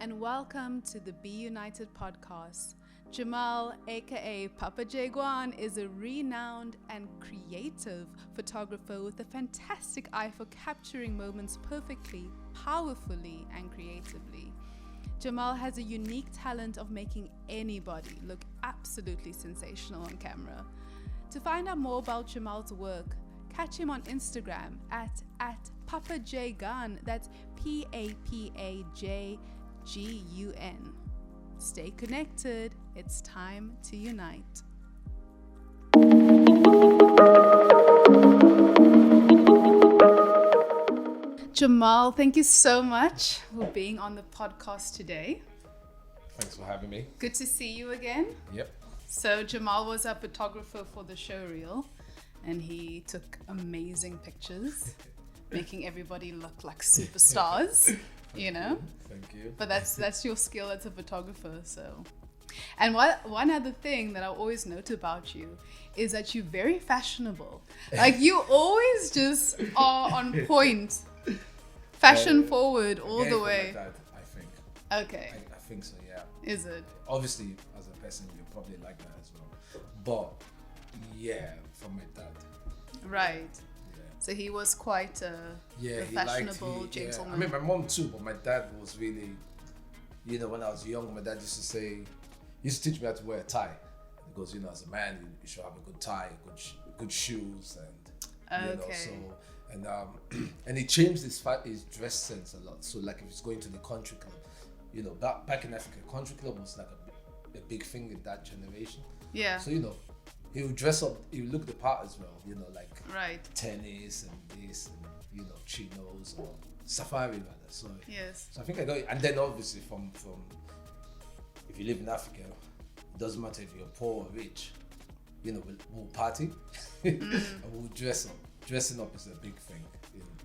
and welcome to the Be United podcast. Jamal, aka Papajgun, is a renowned and creative photographer with a fantastic eye for capturing moments perfectly, powerfully, and creatively. Jamal has a unique talent of making anybody look absolutely sensational on camera. To find out more about Jamal's work, catch him on Instagram at Papajgun. That's Papajgun. Stay connected. It's time to unite. Jamal, thank you so much for being on the podcast today. Thanks for having me. Good to see you again. Yep. So Jamal was a photographer for the show reel, and he took amazing pictures, making everybody look like superstars, you know? Thank you. But that's your skill as a photographer, so. And one other thing that I always note about you is that you're very fashionable. Like, you always just are on point, fashion forward all the way. From my dad, I think. Okay. I think so, yeah. Is it? Obviously, as a person, you're probably like that as well. But, yeah, from my dad. Right. Yeah. So he was quite a fashionable gentleman. Yeah. I mean, my mom too, but my dad was really, when I was young, my dad used to teach me how to wear a tie. Because, as a man, you should have a good tie, good shoes, and, and he changed his dress sense a lot. So, like, if he's going to the country club, back in Africa, country club was like a big thing in that generation. Yeah. So, he would dress up, he would look the part as well, like tennis and this and, chinos or safari rather. So, yes. So I think I got it. And then obviously from if you live in Africa, it doesn't matter if you're poor or rich, we'll party and we'll dress up. Dressing up is a big thing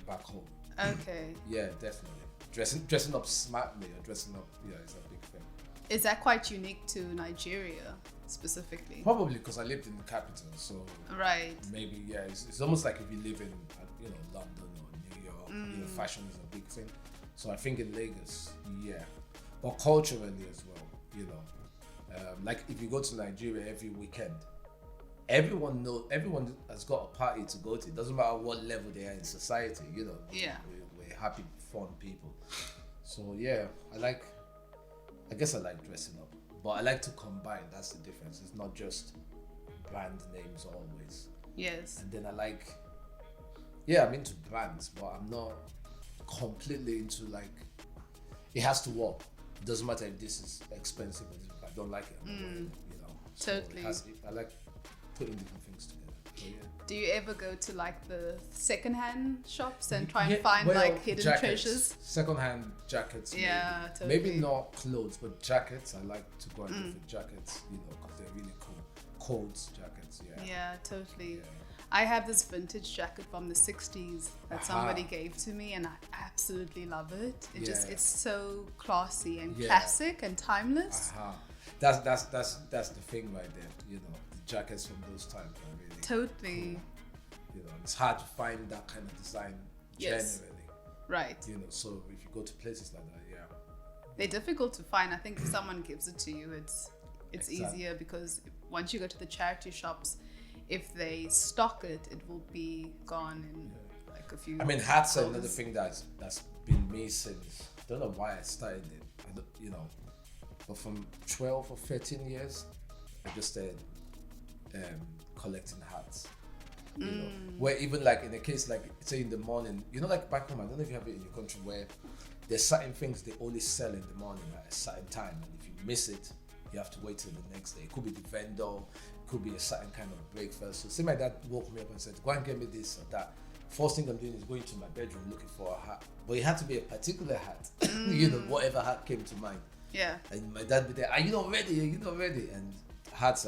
back home. Okay. Yeah, definitely. Dressing up smartly or dressing up, it's a big thing. Is that quite unique to Nigeria specifically? Probably because I lived in the capital, so right. Maybe it's almost like if you live in London or New York, fashion is a big thing. So I think in Lagos, but culturally as well, like if you go to Nigeria every weekend, everyone has got a party to go to. It doesn't matter what level they are in society, we're happy, fun people. So I guess I like dressing up, but I like to combine. That's the difference. It's not just brand names always. Yes. And then I'm into brands, but I'm not completely into it has to work. It doesn't matter if this is expensive or if I don't like it. So totally. I like putting different things together. So, do you ever go to the second-hand shops and try and find hidden treasures? Second-hand jackets. Yeah, maybe. totally. Maybe not clothes, but jackets. I like to go and look for jackets, because they're really cool. Coats, jackets, Yeah, totally. Yeah. I have this vintage jacket from the 60s that somebody gave to me, and I absolutely love it. It's so classy and classic and timeless. That's the thing right there. The jackets from those times are really totally cool. It's hard to find that kind of design generally. Right. So if you go to places like that, they're difficult to find. I think if someone gives it to you, it's Exactly. easier, because once you go to the charity shops, if they stock it, it will be gone in a few. I mean, hats are hours. another thing that's been me since. I don't know why I started it. But from 12 or 13 years, I just started collecting hats. Where even in a case say in the morning, back home, I don't know if you have it in your country, where there's certain things they only sell in the morning at a certain time, and if you miss it, you have to wait till the next day. It could be the vendor, it could be a certain kind of breakfast. So say my dad woke me up and said, go and get me this or that. First thing I'm doing is going to my bedroom looking for a hat. But it had to be a particular hat, whatever hat came to mind. Yeah. And my dad would be there, are you not ready? Are you not ready? And hats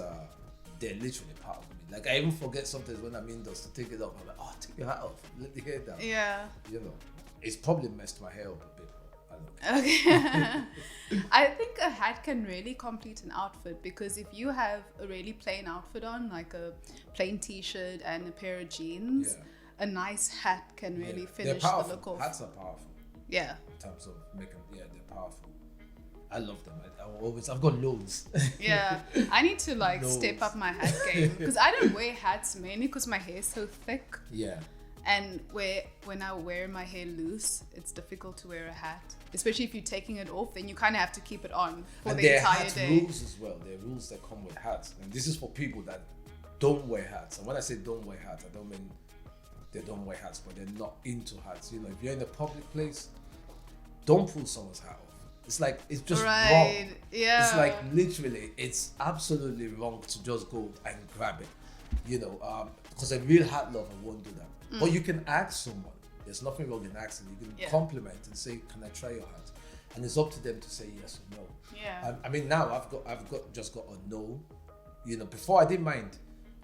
they're literally part of me. I even forget sometimes when I'm indoors to take it off. I'm like, oh, take your hat off, let the hair down. Yeah. It's probably messed my hair up a bit. Okay. I think a hat can really complete an outfit, because if you have a really plain outfit on, like a plain t-shirt and a pair of jeans, a nice hat can really finish the look off. Hats are powerful. Yeah. In terms of making, they're powerful. I love them. I've got loads. Yeah, I need to like Loads. step up my hat game because I don't wear hats mainly because my hair is so thick. Yeah. And when I wear my hair loose, it's difficult to wear a hat. Especially if you're taking it off, then you kind of have to keep it on for And the there are entire hat day. rules as well. There are rules that come with hats. And this is for people that don't wear hats. And when I say don't wear hats, I don't mean they don't wear hats, but they're not into hats. You know, if you're in a public place, don't pull someone's hat off. It's just Right, wrong. yeah. It's like literally, it's absolutely wrong to just go and grab it. You know, because a real hat lover won't do that. But you can ask someone. There's nothing wrong in asking. You can compliment and say, "Can I try your hat?" And it's up to them to say yes or no. Yeah. I mean, now I've got a no. You know, before I didn't mind.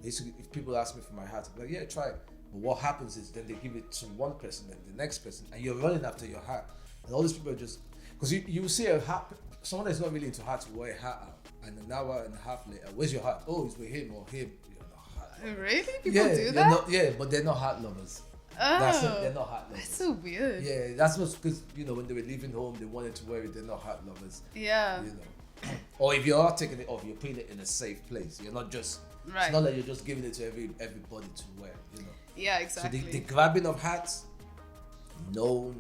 Basically, if people ask me for my hat, I'm like, yeah, try it. But what happens is then they give it to one person and the next person, and you're running after your hat. And all these people are just, because you see a hat, someone that's not really into hats will wear a hat out, and an hour and a half later, where's your hat? Oh, it's with him or him. You're not hat. Really? People do that? But they're not hat lovers. Oh, They're not hat lovers. that's so weird. Yeah, that's what's because when they were leaving home, they wanted to wear it. They're not hat lovers. Yeah. You know, or if you are taking it off, you're putting it in a safe place. You're not just. Right. It's not like you're just giving it to everybody to wear. You know. Yeah, exactly. So the grabbing of hats, no.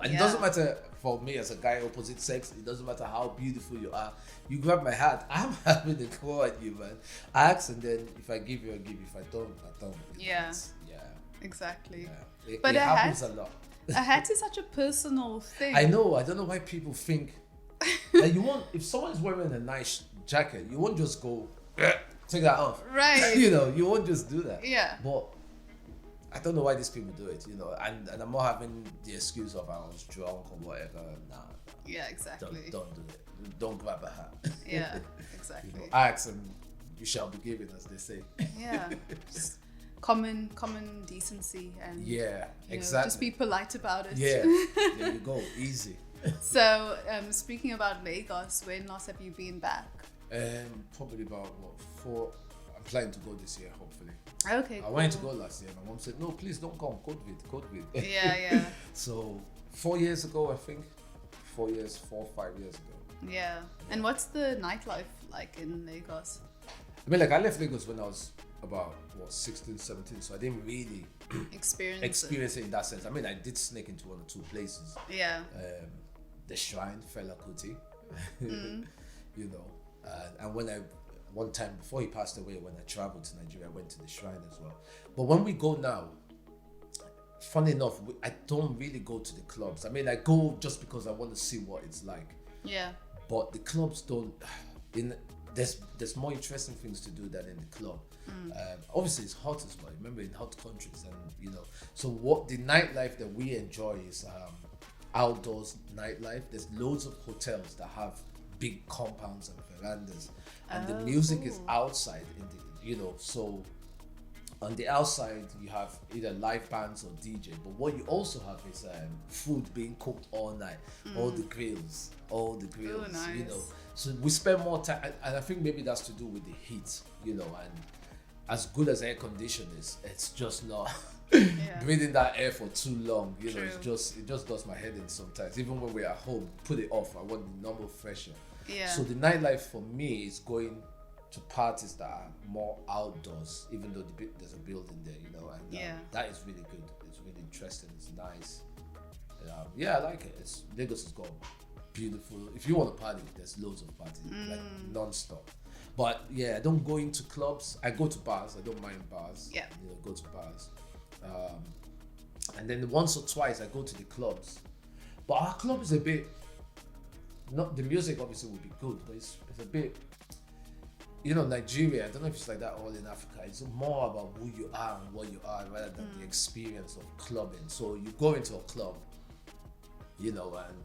And it doesn't matter for me as a guy opposite sex. It doesn't matter how beautiful you are. You grab my hat, I'm having a go at you, man. Ask, and then if I give you, I give you. If I don't, I don't. Yeah. Yeah. Exactly. Yeah. But it a happens hat- a lot. A hat is such a personal thing. I know. I don't know why people think that you won't. If someone's wearing a nice jacket, you won't just go take that off. Right. You know, you won't just do that. Yeah. But I don't know why these people do it. You know, and I'm not having the excuse of I was drunk or whatever. Nah. Yeah, exactly. Don't do it. Don't grab a hat. Yeah, exactly. You know, ask and you shall be given, as they say. Yeah. Just common decency and exactly. just be polite about it. Yeah, there you go. Easy. So, speaking about Lagos, when last have you been back? Probably about 4. I'm planning to go this year, hopefully. Okay. I wanted to go last year. My mom said, "No, please don't come. COVID." Yeah. So 4 years ago, I think. 4 years, 4 or 5 years ago. Yeah. And what's the nightlife like in Lagos? I mean, like, I left Lagos when I was about 16, 17, so I didn't really Experience it in that sense. I mean, I did sneak into 1 or 2 places. Yeah. The Shrine, Fela Kuti, you know, and one time before he passed away, when I traveled to Nigeria, I went to the Shrine as well. But when we go now, funny enough, I don't really go to the clubs. I mean, I go just because I want to see what it's like. Yeah. But the clubs don't. There's more interesting things to do than in the club. Obviously, it's hot as well. Remember, in hot countries, and you know. So what the nightlife that we enjoy is outdoors nightlife. There's loads of hotels that have big compounds and verandas, and the music is outside in the so. On the outside, you have either live bands or DJ, but what you also have is food being cooked all night, all the grills, Oh, nice. you know. So we spend more time, and I think maybe that's to do with the heat, you know, and as good as air conditioning is, it's just not breathing that air for too long, you know. It just does my head in sometimes. Even when we're at home, put it off. I want the normal fresh air. Yeah. So the nightlife for me is going to parties that are more outdoors, even though there's a building there, you know, and that is really good. It's really interesting. It's nice. I like it. Lagos has got beautiful. If you want to party, there's loads of parties, like non-stop. But yeah, I don't go into clubs. I go to bars. I don't mind bars. Yeah. You know, go to bars. And then once or twice I go to the clubs. But our club is a bit. Not the music obviously would be good, but it's a bit. You know, Nigeria, I don't know if it's like that all in Africa. It's more about who you are and what you are rather than the experience of clubbing. So you go into a club, you know, and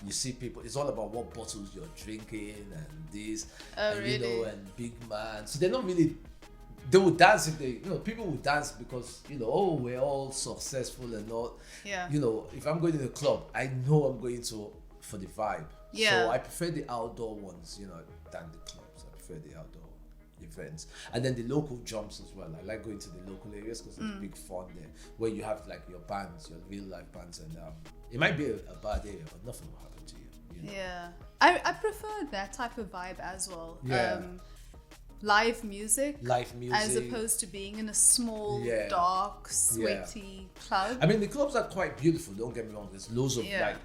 you see people, it's all about what bottles you're drinking and this, and really? you know, and big man. So they're not really, they will dance if people will dance because, you know, we're all successful and all. Yeah. You know, if I'm going to the club, I know I'm going for the vibe. Yeah. So I prefer the outdoor ones, you know, than the clubs. I prefer the outdoor events. And then the local jumps as well. I like going to the local areas because there's big fun there where you have like your bands, your real life bands, and it might be a bad area, but nothing will happen to you. You know? Yeah. I prefer that type of vibe as well. Yeah. Live music. As music. opposed to being in a small, dark, sweaty club. I mean, the clubs are quite beautiful, don't get me wrong. There's loads of like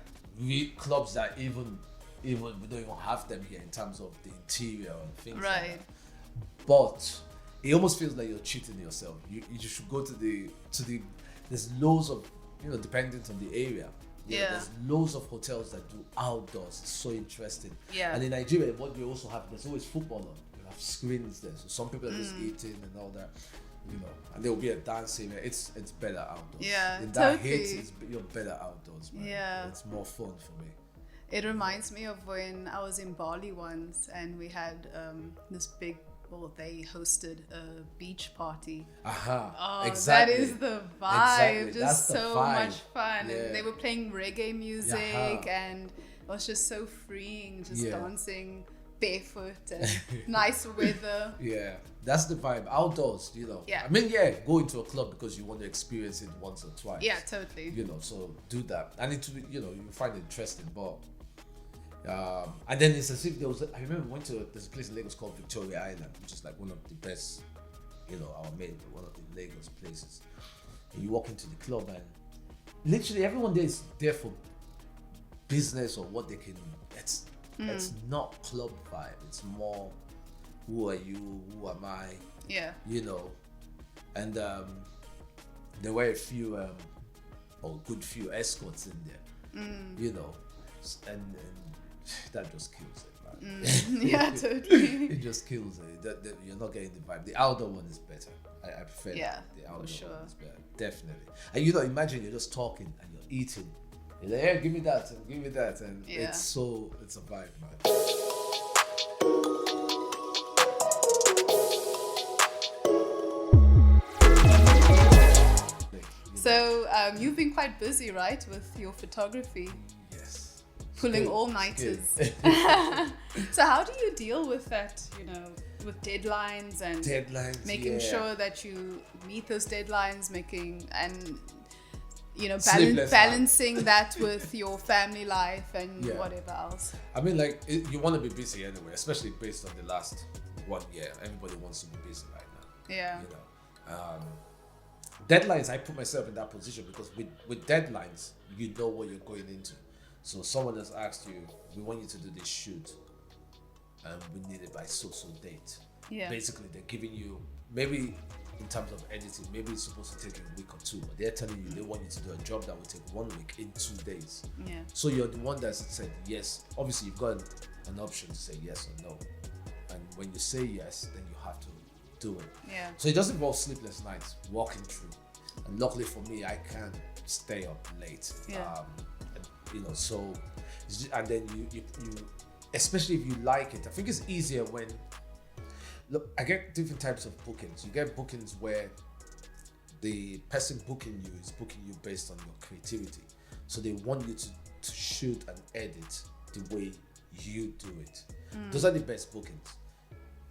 clubs that even we don't even have them here in terms of the interior and things like that. But it almost feels like you're cheating yourself. You should go to the there's loads of, you know, dependent on the area. There's loads of hotels that do outdoors. It's so interesting. And in Nigeria, what we also have, there's always football on. You have screens there, so some people are just eating and all that, you know. And there will be a dance area. It's better outdoors. In that heat, you're better outdoors, man. It's more fun for me. It reminds me of when I was in Bali once, and we had this big. Well, they hosted a beach party. Exactly. That is the vibe. Exactly. Just so vibe. much fun. And they were playing reggae music, and it was just so freeing, just dancing barefoot and nice weather. That's the vibe. Outdoors, you know. I mean, go into a club because you want to experience it once or twice. Yeah, totally. You know, so do that. And it, you know, you find it interesting, but and then it's as if I remember we went to there's a place in Lagos called Victoria Island, which is like one of the best, you know, one of the Lagos places. And you walk into the club and literally everyone there is there for business or what they can. It's not club vibe. It's more, who are you? Who am I? You know, and there were a few good few escorts in there. You know, and that just kills it, man. Yeah, totally. It just kills it. You're not getting the vibe. The outdoor one is better. I prefer that. The outdoor one is better, definitely. And you know, imagine you're just talking and you're eating. You're like, yeah, give me that and give me that, and it's a vibe, man. So you've been quite busy, right, with your photography? Yes. Pulling all-nighters. So how do you deal with that, you know, with deadlines and making sure that you meet those deadlines, you know, balancing that with your family life and whatever else? I mean, like, you want to be busy anyway, especially based on the last 1 year. Everybody wants to be busy right now. You know, deadlines, I put myself in that position because with deadlines, you know what you're going into. So someone has asked you, we want you to do this shoot, and we need it by so date. Basically, they're giving you, maybe in terms of editing, maybe it's supposed to take a week or two, but they're telling you they want you to do a job that will take 1 week in 2 days. So you're the one that said yes. Obviously, you've got an option to say yes or no, and when you say yes, then you have to do it. So it does involve sleepless nights, walking through, and luckily for me, I can stay up late. You know, so, and then you especially if you like it. I think it's easier when, look, I get different types of bookings. You get bookings where the person booking you is booking you based on your creativity. So they want you to shoot and edit the way you do it. Those are the best bookings.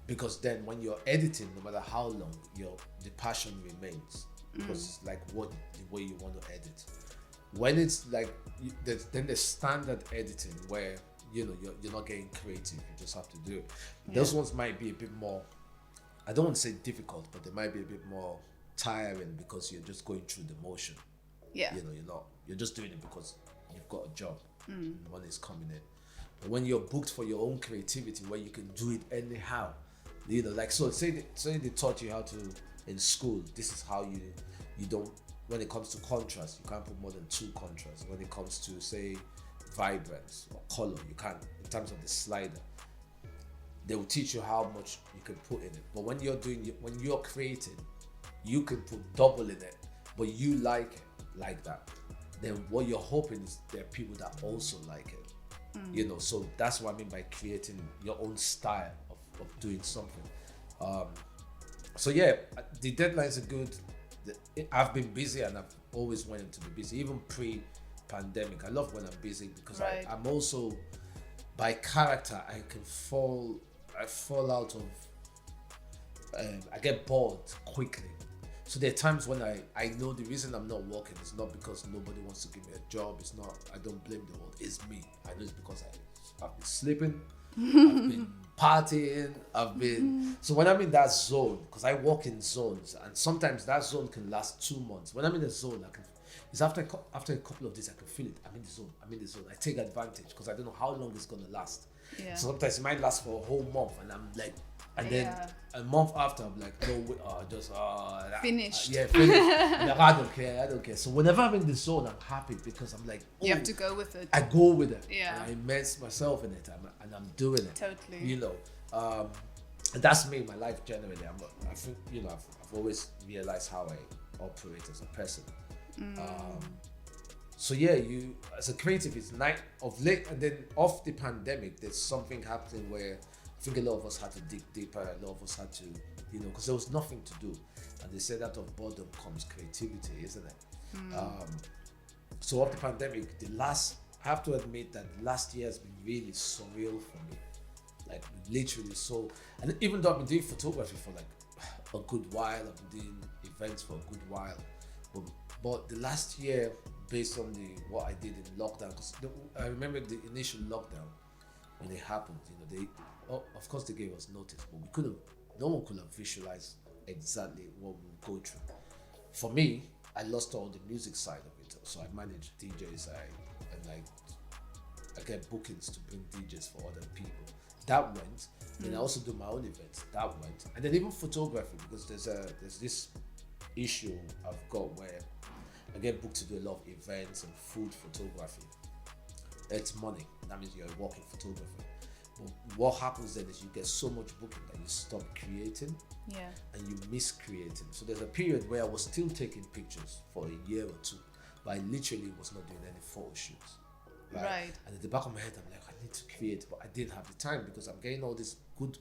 Because then when you're editing, no matter how long, the passion remains. Because it's like the way you want to edit. When it's like, then there's standard editing where, you know, you're not getting creative, you just have to do it. Those ones might be a bit more, I don't want to say difficult, but they might be a bit more tiring because you're just going through the motion. You know, you're just doing it because you've got a job, money's coming in. But when you're booked for your own creativity, where you can do it anyhow, you know, like, so say they taught you how to, in school, this is how you don't, when it comes to contrast, you can't put more than 2 contrasts. When it comes to, say, vibrance or color, you can't, in terms of the slider, they will teach you how much you can put in it. But when you're creating, you can put double in it, but you like it like that. Then what you're hoping is there are people that also like it. You know, so that's what I mean by creating your own style of doing something. So yeah, the deadlines are good. I've been busy and I've always wanted to be busy, even pre-pandemic. I love when I'm busy because I'm also, by character, I fall out of, I get bored quickly. So there are times when I know the reason I'm not working is not because nobody wants to give me a job. It's not, I don't blame the world. It's me. I know it's because I've been sleeping, I've been partying, I've been. So when I'm in that zone, because I work in zones, and sometimes that zone can last 2 months. When I'm in a zone, it's after a couple of days, I can feel it. I'm in the zone. I take advantage because I don't know how long it's gonna last. Yeah. So sometimes it might last for a whole month, and I'm like, and then a month after, I'm like, no, finished. Finished. I'm like, I don't care. So whenever I'm in the zone, I'm happy because I'm like, you have to go with it. I go with it. Yeah. And I immerse myself in it, and I'm doing it. Totally. You know, and that's me, my life generally. I think, you know, I've always realized how I operate as a person. So yeah, you as a creative, it's night of late, and then off the pandemic, there's something happening where I think a lot of us had to dig deeper. A lot of us had to, you know, because there was nothing to do, and they said out of boredom comes creativity, isn't it? So off the pandemic, I have to admit that last year has been really surreal for me, like literally so. And even though I've been doing photography for like a good while, I've been doing events for a good while, but the last year, based on what I did in lockdown, because I remember the initial lockdown when it happened. You know, of course they gave us notice, but no one could have visualized exactly what we would go through. For me, I lost all the music side of it, so I manage DJs, I get bookings to bring DJs for other people. That went. Then I also do my own events. That went, and then even photography, because there's this issue I've got where I get booked to do a lot of events and food photography. It's money. That means you're a working photographer. But what happens then is you get so much booking that you stop creating. Yeah. And you miss creating. So there's a period where I was still taking pictures for a year or two, but I literally was not doing any photo shoots. Right. And at the back of my head, I'm like, I need to create, but I didn't have the time because I'm getting all these good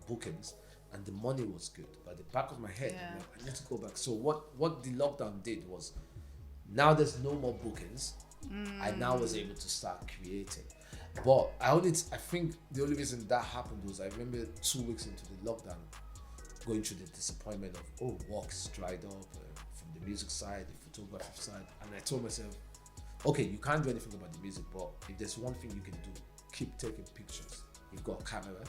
bookings and the money was good. But at the back of my head, I'm like, I need to go back. So what the lockdown did was, now there's no more bookings. I now was able to start creating. But I think the only reason that happened was I remember 2 weeks into the lockdown, going through the disappointment of, work's dried up from the music side, the photography side. And I told myself, okay, you can't do anything about the music, but if there's one thing you can do, keep taking pictures. You've got a camera.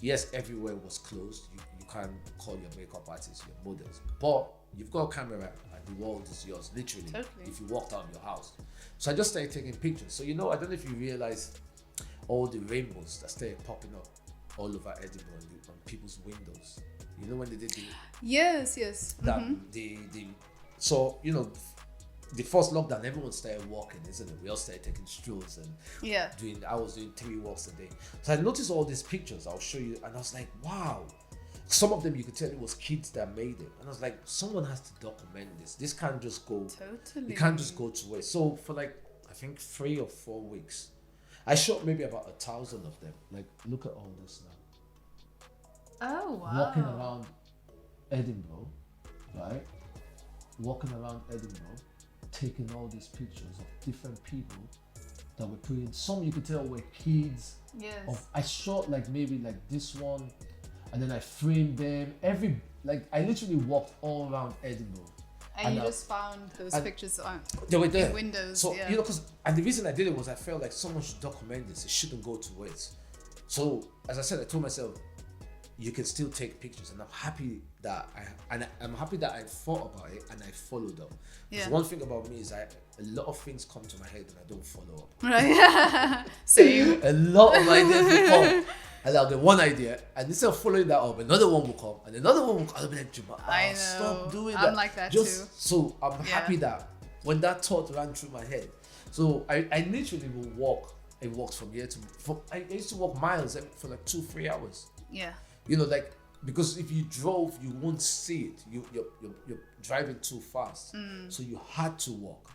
Yes, everywhere was closed. You can't call your makeup artists your models, but you've got a camera and the world is yours, literally. Totally. If you walked out of your house. So I just started taking pictures. So, you know, I don't know if you realize all the rainbows that started popping up all over Edinburgh on people's windows. You know when they did Yes. that so, you know, the first lockdown, everyone started walking, isn't it? We all started taking strolls and I was doing 3 walks a day. So I noticed all these pictures. I'll show you, and I was like, wow. Some of them you could tell it was kids that made it, and I was like, someone has to document this. This can't just go. Totally. It can't just go to waste. So for like, I think 3 or 4 weeks, I shot maybe about 1,000 of them. Like, look at all this now. Oh wow. Walking around Edinburgh, right? Walking around Edinburgh, taking all these pictures of different people that were putting. Some you could tell were kids. Yes. I shot like maybe like this one, and then I framed them. I literally walked all around Edinburgh. And you just found those pictures on they were there. windows. So you know, and the reason I did it was I felt like someone should document this. It shouldn't go to waste. So as I said, I told myself, you can still take pictures, and I'm happy that I thought about it and I followed up. Because one thing about me is a lot of things come to my head and I don't follow up. Right. Same. A lot of ideas will come, and I'll get one idea, and instead of following that up, another one will come, and another one will come. I'll be like, Jamal, stop doing that. I'm like that too. So I'm happy that when that thought ran through my head, so I literally will walk. It walks from here to. I used to walk miles for like 2-3 hours. Yeah. You know, like, because if you drove, you won't see it. You're driving too fast. So you had to walk.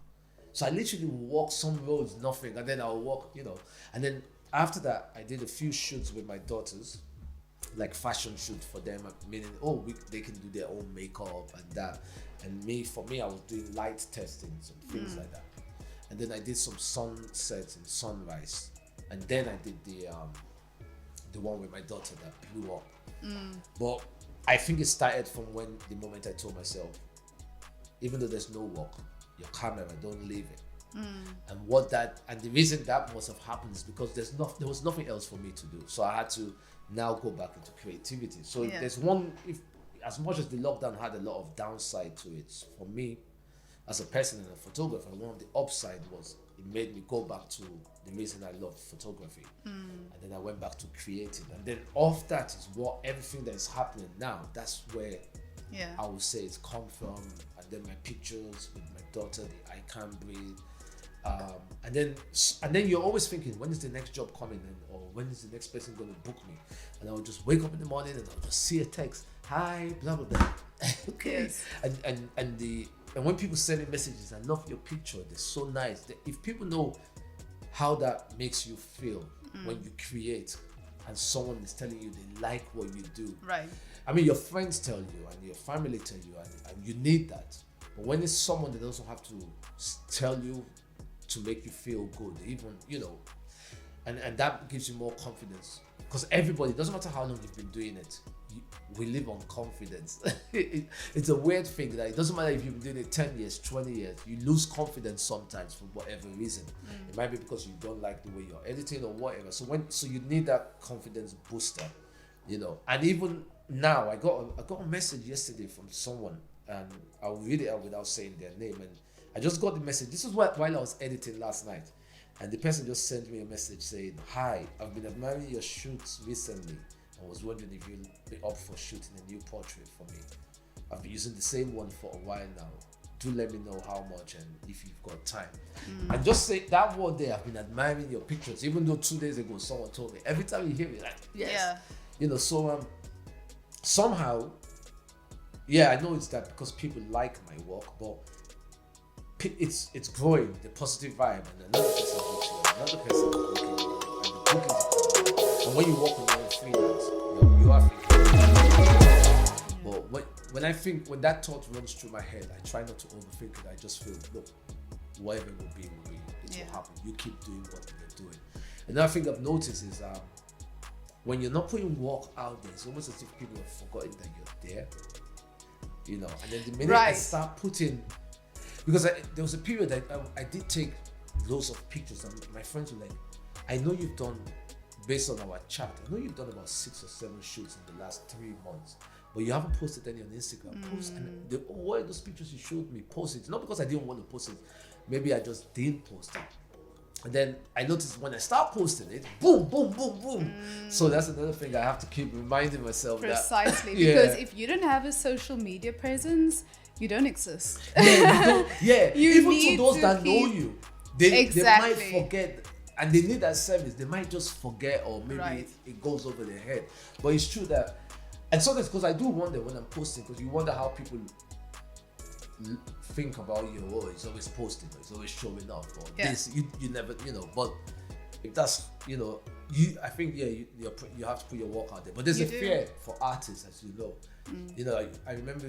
So I literally would walk some roads, nothing, and then I'll walk, you know. And then after that, I did a few shoots with my daughters, like fashion shoots for them, meaning, they can do their own makeup and that. And for me, I was doing light testings and things like that. And then I did some sunsets and sunrise. And then I did the one with my daughter that blew up. But I think it started from the moment I told myself, even though there's no work, your camera, don't leave it. And the reason that must have happened is because there was nothing else for me to do. So I had to now go back into creativity. So there's as much as the lockdown had a lot of downside to it, for me as a person and a photographer, one of the upside was it made me go back to the reason I loved photography. And then I went back to creating. And then off that is what everything that is happening now, that's where I would say it's come from. And then my pictures with my daughter, the I Can't Breathe. And then you're always thinking, when is the next job coming in, or when is the next person going to book me? And I would just wake up in the morning and I'll just see a text, hi, blah blah blah. Okay. Yes. And when people send me messages, I love your picture, they're so nice. If people know how that makes you feel when you create, and someone is telling you they like what you do, right? I mean, your friends tell you and your family tell you, and you need that. But when it's someone that doesn't have to tell you to make you feel good, even, and that gives you more confidence, because everybody, it doesn't matter how long you've been doing it, we live on confidence. It's a weird thing that it doesn't matter if you've been doing it 10 years, 20 years, you lose confidence sometimes for whatever reason. It might be because you don't like the way you're editing or whatever. So you need that confidence booster, and even now, I got a message yesterday from someone, and I'll read it out without saying their name, and I just got the message. This was while I was editing last night, and the person just sent me a message saying, hi, I've been admiring your shoots recently. I was wondering if you'll be up for shooting a new portrait for me. I've been using the same one for a while now. Do let me know how much and if you've got time. And just say that word there, I've been admiring your pictures, even though 2 days ago someone told me. Every time you hear it, like, yes. Yeah. So somehow, I know it's that because people like my work, but it's growing, the positive vibe, and another person books you, another person is booking you, and the bookings. And when you work on your own freelance, you are thinking. But when that thought runs through my head, I try not to overthink it. I just feel, look, whatever it will be, it will happen. You keep doing what you're doing. Another thing I've noticed is when you're not putting work out there, it's almost as if people have forgotten that you're there. And then the minute I start putting, because there was a period that I did take loads of pictures, and my friends were like, I know you've done, based on our chat, I know you've done about 6 or 7 shoots in the last 3 months, but you haven't posted any on Instagram. Post, and what are those pictures you showed me? Post it. Not because I didn't want to post it, maybe I just didn't post it. And then I noticed when I start posting it, boom, boom, boom, boom. So that's another thing I have to keep reminding myself. Precisely, because if you don't have a social media presence, you don't exist. Even to those that know you, they might forget, and they need that service. They might just forget, or maybe it goes over their head. But it's true that, and sometimes, because I do wonder when I'm posting, because you wonder how people think about you. Oh, he's always posting, he's always showing up, or this. You never, But if that's, I think you have to put your work out there. But there's a fear for artists, as you know. I remember,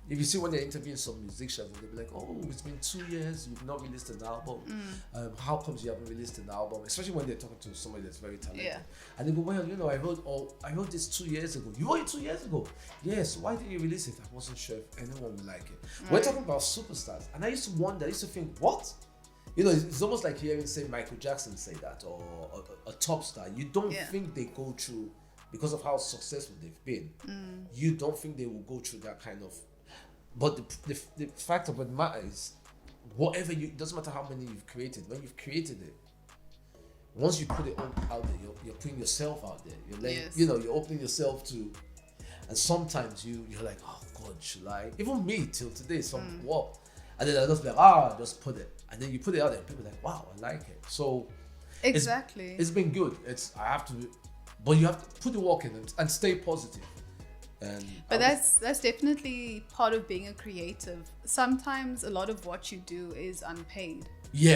if you see when they're interviewing some musicians, they'll be like, oh, it's been 2 years, you've not released an album. How comes you haven't released an album? Especially when they're talking to somebody that's very talented. And they go, well, I wrote this 2 years ago. You wrote it 2 years ago? Yes, why didn't you release it? I wasn't sure if anyone would like it. We're talking about superstars. And I used to wonder, I used to think, what? It's almost like hearing, say, Michael Jackson say that, or a top star. You don't think they go through, because of how successful they've been, you don't think they will go through that kind of. But the fact of the matter is, whatever it doesn't matter how many you've created, when you've created it, once you put it out there, you're putting yourself out there. You're letting, you're opening yourself to, and sometimes you're like, oh God, should I? Even me till today, what? And then I just be like, just put it. And then you put it out there, and people are like, wow, I like it. So exactly, it's been good. But you have to put the work in and stay positive. But that's definitely part of being a creative. Sometimes a lot of what you do is unpaid.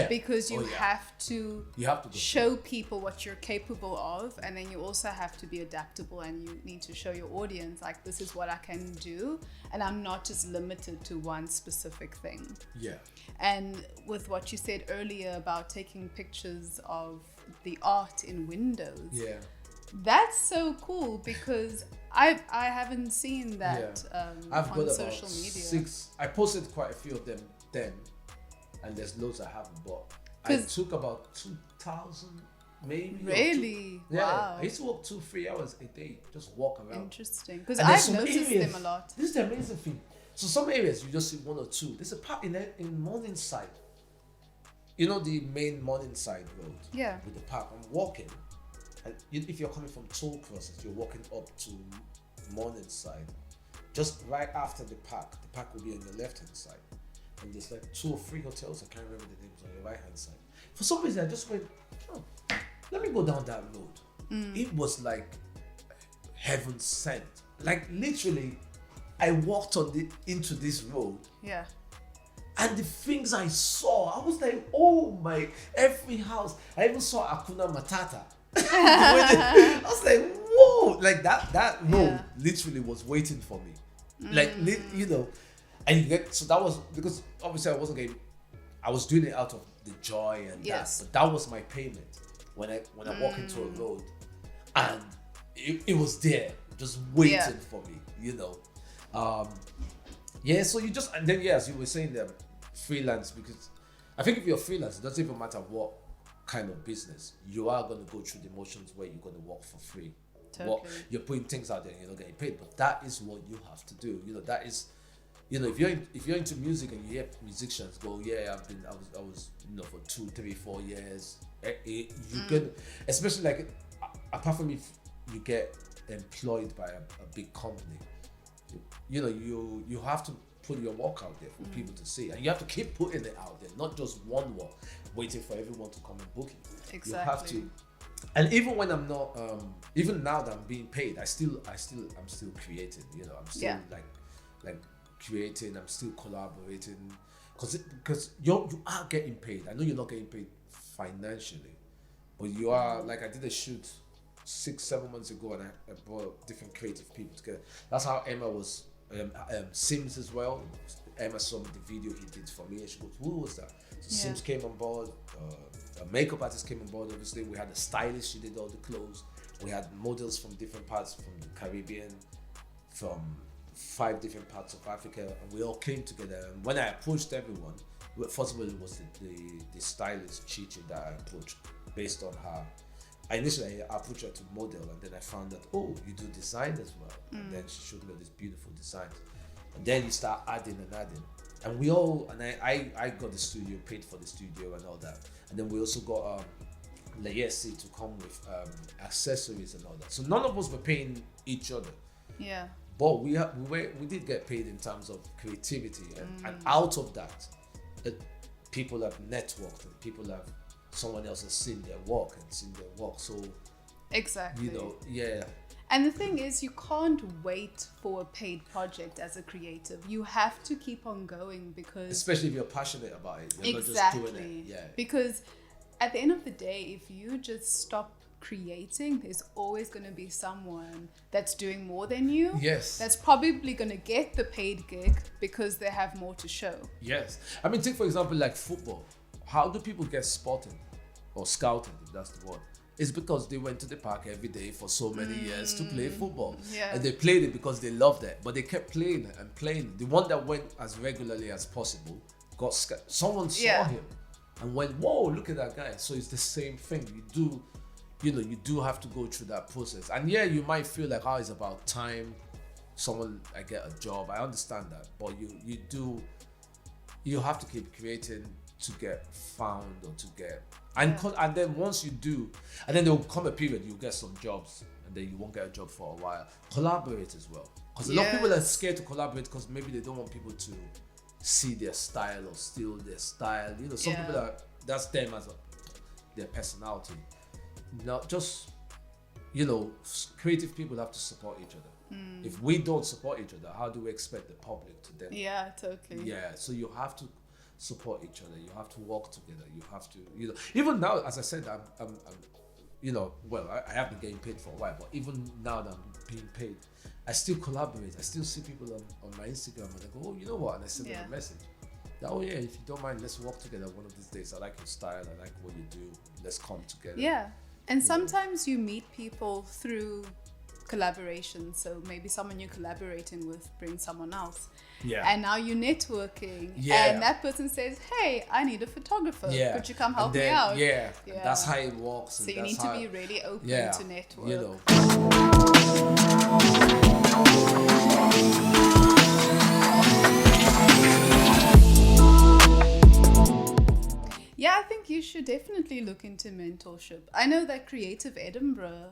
Because you have to show people what you're capable of, and then you also have to be adaptable, and you need to show your audience, like, this is what I can do, and I'm not just limited to one specific thing. And with what you said earlier about taking pictures of the art in windows, that's so cool, because I haven't seen that I've on got social about media. 6. I posted quite a few of them then, and there's loads I haven't. But I took about 2,000 maybe. Really? Yeah, Wow. I used to walk 2-3 hours a day, just walk around. Interesting, because And there's I've some noticed areas- them a lot. This is the amazing thing. So some areas you just see 1 or 2. There's a park in Morningside. You know the main Morningside road. Yeah. With the park. I'm walking, and if you're coming from Toll Crosses, you're walking up to Morningside. Just right after the park will be on your left hand side, and there's like 2 or 3 hotels. I can't remember the names on your right hand side. For some reason, I just went, oh, let me go down that road. It was like heaven sent. Like literally, I walked into this road. Yeah. And the things I saw, I was like, oh my, every house. I even saw Hakuna Matata. I was like, whoa, like that road literally was waiting for me. Like, you know, and you get, so that was, because obviously I was doing it out of the joy and that, but that was my payment when I walk into a road, and it was there, just waiting for me, you know. So you just, and then as you were saying there, freelance, because I think if you're freelance, it doesn't even matter what kind of business, you are going to go through the motions where you're going to work for free. Totally. You're putting things out there and you're not getting paid, but that is what you have to do. You know, that is, you know, if you're into music and you hear musicians go, I was you know, for 2, 3, 4 years, you can, especially like, apart from if you get employed by a big company, you know, you have to put your work out there for people to see, and you have to keep putting it out there, not just one work waiting for everyone to come and book it. Exactly. You have to. And even when I'm not, even now that I'm being paid, I'm still creating. You know, I'm still like creating. I'm still collaborating, because you are getting paid. I know you're not getting paid financially, but you are. Like, I did a shoot 6-7 months ago, and I brought different creative people together. That's how Emma was. Sims as well. Emma saw the video he did for me, and she goes, "Who was that?" So Sims came on board. A makeup artist came on board. Obviously, we had a stylist. She did all the clothes. We had models from different parts, from the Caribbean, from 5 different parts of Africa, and we all came together. And when I approached everyone, first of all, it was the stylist Chichi that I approached based on her. Initially, I approached her to model, and then I found that, oh, you do design as well. And then she showed me this beautiful designs. And then you start adding. And we all, and I got the studio, paid for the studio and all that. And then we also got Layesi to come with accessories and all that. So none of us were paying each other. Yeah. But we did get paid in terms of creativity. And out of that, people have networked, and people have, someone else has seen their work. So exactly, you know, and the thing is, you can't wait for a paid project as a creative. You have to keep on going, because especially if you're passionate about it, you're exactly, not just doing it. Because at the end of the day, if you just stop creating, there's always going to be someone that's doing more than you. Yes. That's probably going to get the paid gig because they have more to show. Yes. I mean, take for example, like football. How do people get spotted or scouted, if that's the word? It's because they went to the park every day for so many years to play football. Yeah. And they played it because they loved it. But they kept playing and playing. The one that went as regularly as possible got someone saw him and went, whoa, look at that guy. So it's the same thing. You do have to go through that process. And you might feel like, it's about time I get a job. I understand that. But you have to keep creating to get found or to get, and then once you do, and then there will come a period you'll get some jobs, and then you won't get a job for a while. Collaborate as well, because a lot of people are scared to collaborate because maybe they don't want people to see their style or steal their style. You know, some people that's them as their personality. Not just, creative people have to support each other. If we don't support each other, how do we expect the public to then? Yeah, totally. Yeah, so you have to support each other. You have to work together. You have to, even now, as I said, I'm I have been getting paid for a while, but even now that I'm being paid, I still collaborate. I still see people on my Instagram and I go, oh, you know what? And I send them a message. That, oh yeah, if you don't mind, let's work together one of these days. I like your style. I like what you do. Let's come together. Yeah. And sometimes you meet people through collaboration. So maybe someone you're collaborating with brings someone else. Yeah. And now you're networking. Yeah. And that person says, hey, I need a photographer. Yeah. Could you come help And then, me out? Yeah. Yeah. That's how it works. So you need to be really open to network. You know. Yeah, I think you should definitely look into mentorship. I know that Creative Edinburgh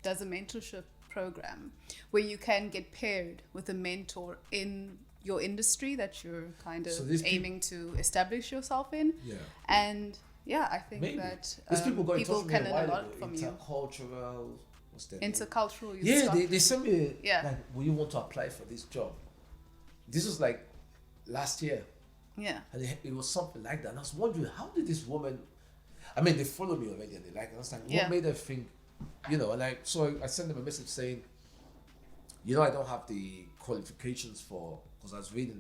does a mentorship program where you can get paired with a mentor in your industry that you're kind of aiming to establish yourself in. Yeah. And yeah, I think that people can learn a lot from you. Intercultural, what's that? Intercultural. They sent me like, will you want to apply for this job? This was like last year. Yeah. And it was something like that. And I was wondering, how did this woman, I mean, they follow me already and they like, I was like, what made her think, you know, and so I sent them a message saying, you know, I don't have the qualifications for, because I was reading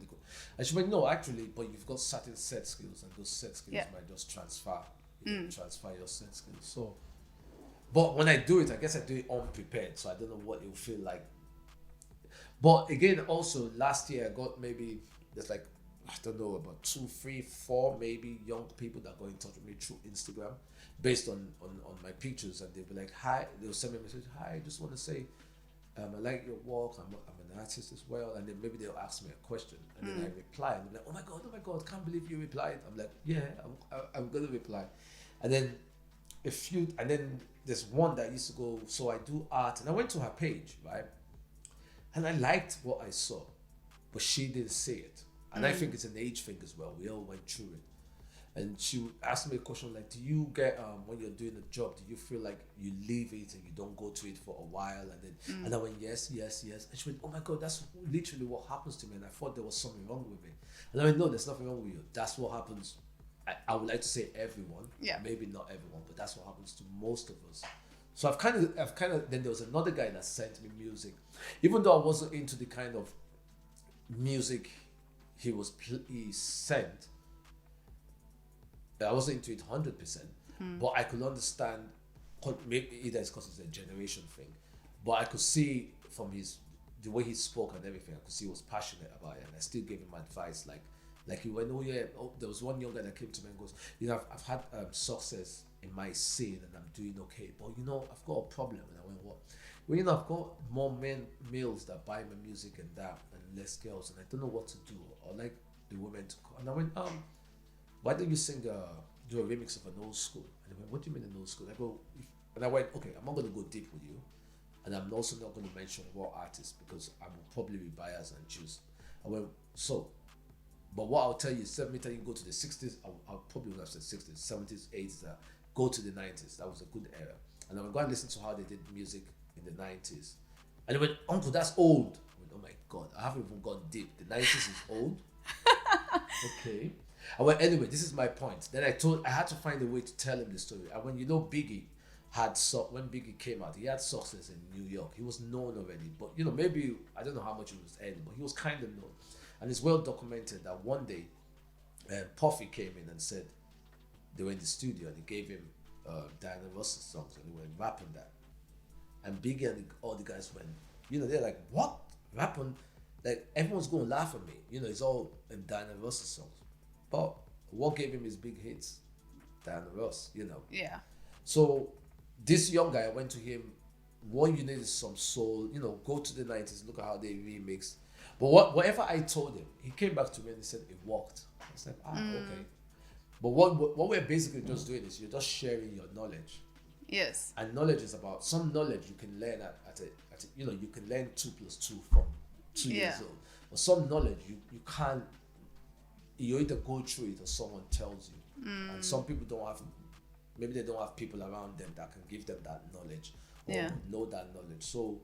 and she went, no, actually, but you've got certain set skills and those set skills might just transfer, transfer your set skills. So, but when I do it, I guess I do it unprepared. So I don't know what it will feel like. But again, also last year I got maybe, there's like, I don't know, about 2, 3, 4 maybe young people that got in touch with me through Instagram based on my pictures, and they'll be like, hi, they'll send me a message, hi, I just want to say, I like your work, I'm an artist as well, and then maybe they'll ask me a question, and then I reply, and they're like, oh my god, can't believe you replied. I'm like, yeah, I'm gonna reply. And then and then there's one that used to go, so I do art, and I went to her page, right, and I liked what I saw, but she didn't see it. And I think it's an age thing as well. We all went through it. And she asked me a question like, do you get, when you're doing a job, do you feel like you leave it and you don't go to it for a while? And then, and I went, yes. And she went, oh my God, that's literally what happens to me. And I thought there was something wrong with me. And I went, no, there's nothing wrong with you. That's what happens. I would like to say everyone, maybe not everyone, but that's what happens to most of us. So I've kind of, then there was another guy that sent me music. Even though I wasn't into the kind of music he sent, I wasn't into it 100%, but I could understand, maybe either it's because it's a generation thing, but I could see from the way he spoke and everything, I could see he was passionate about it, and I still gave him advice, like he went, there was one young guy that came to me and goes, you know, I've had success in my scene and I'm doing okay, but you know, I've got a problem. And I went, what? Well, you know, I've got more males that buy my music and less girls, and I don't know what to do, or like the women to call. And I went, why don't you do a remix of an old school? And he went, what do you mean an old school? I go, and I went, okay, I'm not going to go deep with you, and I'm also not going to mention what artist, because I will probably be biased and choose. I went, but what I'll tell you, instead of me telling you go to the 60s, I'll probably would have said 60s, 70s, 80s, go to the 90s. That was a good era. And I went, go and listen to how they did music in the 90s. And he went, uncle, that's old. I went, oh my God, I haven't even gone deep. The 90s is old? Okay. I went, anyway, this is my point. Then I had to find a way to tell him the story. And when, you know, Biggie when Biggie came out, he had success in New York. He was known already, but you know, maybe, I don't know how much he was earning, but he was kind of known. And it's well documented that one day, Puffy came in and said, they were in the studio and he gave him Diana Ross's songs and he went rapping that. And Biggie and all the guys went, you know, they're like, what? Rapping? Like, everyone's going to laugh at me. You know, it's all in Diana Ross's songs. But what gave him his big hits? Diana Ross, you know. Yeah. So this young guy, I went to him, what you need is some soul, you know, go to the 90s, look at how they remix. But whatever I told him, he came back to me and he said, it worked. I was like, okay. But what we're basically just doing is you're just sharing your knowledge. Yes. And knowledge is about, some knowledge you can learn at you know, you can learn 2 + 2 from 2 years old. But some knowledge you can't, you either go through it or someone tells you. And some people maybe they don't have people around them that can give them that knowledge or know that knowledge. So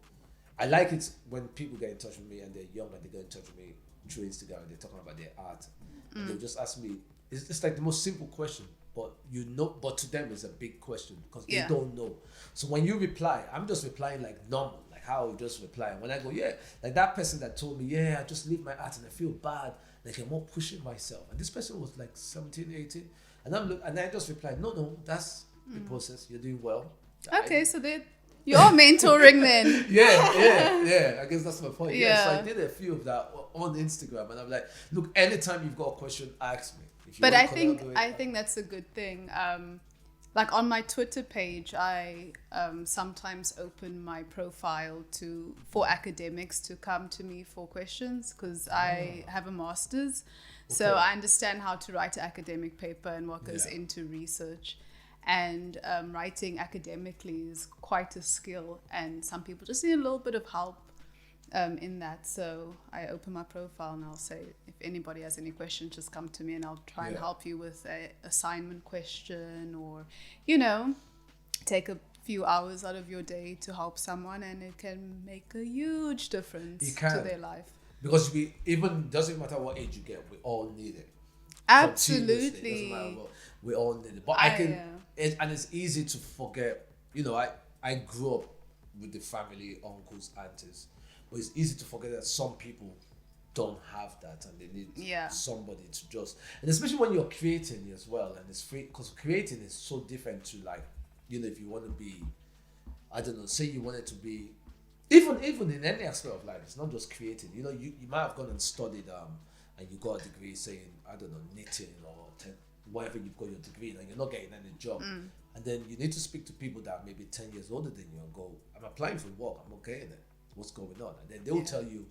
I like it when people get in touch with me and they're young and they get in touch with me through Instagram and they're talking about their art. And they'll just ask me, it's just like the most simple question, but but to them it's a big question because they don't know. So when you reply, I'm just replying like normal, like how I would just reply. And when I go, like that person that told me, I just leave my art and I feel bad, like I'm not pushing myself. And this person was like 17, 18. And I just replied, no, that's the process. You're doing well. Okay, so You're mentoring then. yeah. I guess that's my point. Yeah. So Yeah. I did a few of that on Instagram, and I'm like, look, anytime you've got a question, ask me. If you But wanna I think that's a good thing. Like on my Twitter page, I sometimes open my profile for academics to come to me for questions because I have a master's. So Okay. I understand how to write an academic paper and what goes into research. And writing academically is quite a skill, and some people just need a little bit of help in that. So I open my profile and I'll say, if anybody has any questions, just come to me and I'll try and help you with a assignment question, or, take a few hours out of your day to help someone, and it can make a huge difference to their life. Because even doesn't matter what age you get, we all need it. Absolutely. Doesn't matter what, we all need it. But and it's easy to forget. I grew up with the family, uncles, aunties, but it's easy to forget that some people don't have that, and they need somebody to just, and especially when you're creating as well, and it's free, because creating is so different to, like, if you want to be, I don't know, say you wanted to be, even in any aspect of life, it's not just creating. You might have gone and studied and you got a degree saying, I don't know, knitting or whatever you've got your degree in, and you're not getting any job. And then you need to speak to people that are maybe 10 years older than you and go, I'm applying for work, I'm okay in it. What's going on? And then they'll tell you,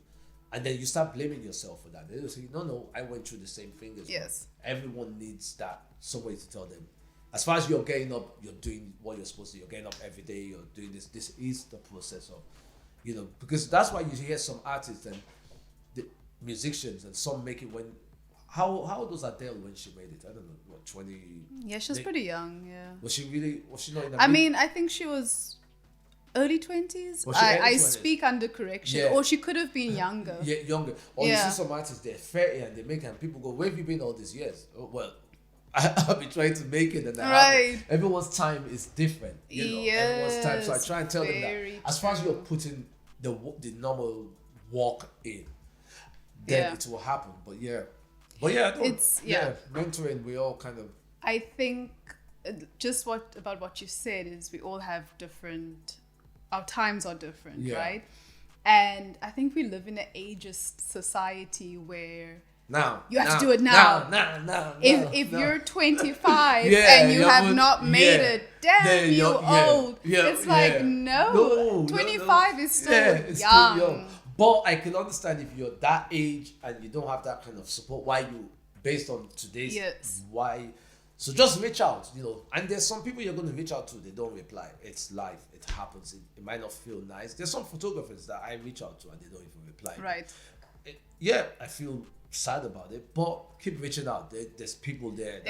and then you start blaming yourself for that. They'll say, no, I went through the same thing as well. Everyone needs that, somebody to tell them, as far as you're getting up, you're doing what you're supposed to. You're getting up every day, you're doing this. This is the process of, because that's why you hear some artists and the musicians, and some make it when, how old was Adele when she made it? I don't know, what, 20? Yeah, she was pretty young, yeah. Was she not in I think she was early 20s. I speak under correction. Or she could have been younger. Yeah, younger. Or you see some artists, they're 30 and they make it, and people go, where have you been all these years? Oh, well, I've been trying to make it, and everyone's time is different. Everyone's time. So I try and tell them that as far as you're putting the normal work in, then it will happen. But mentoring, we all kind of. I think just about what you said is we all have different. Our times are different, right? And I think we live in an ageist society where. You have to do it now. If you're 25 and you have not made it, damn, you're old. It's like, no, 25 is still young. Still young. But I can understand if you're that age and you don't have that kind of support, based on today's, why. So just reach out, and there's some people you're going to reach out to, they don't reply. It's life, it happens. It might not feel nice. There's some photographers that I reach out to and they don't even reply. Right. I feel sad about it, but keep reaching out. There's people there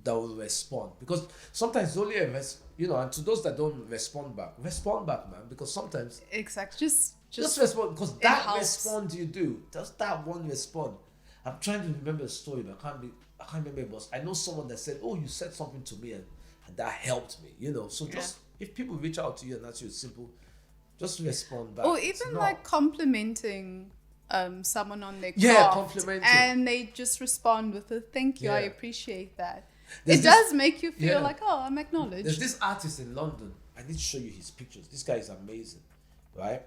that will respond, because sometimes only and to those that don't respond back, man, because sometimes just respond, because that respond you do, just that one respond. I'm trying to remember a story, but I can't remember it, but I know someone that said, oh, you said something to me and that helped me, so just if people reach out to you and that's your simple, just respond back. Or even like complimenting someone on their craft, and they just respond with a thank you, I appreciate that. It does make you feel like, oh, I'm acknowledged. There's this artist in London, I need to show you his pictures. This guy is amazing, right?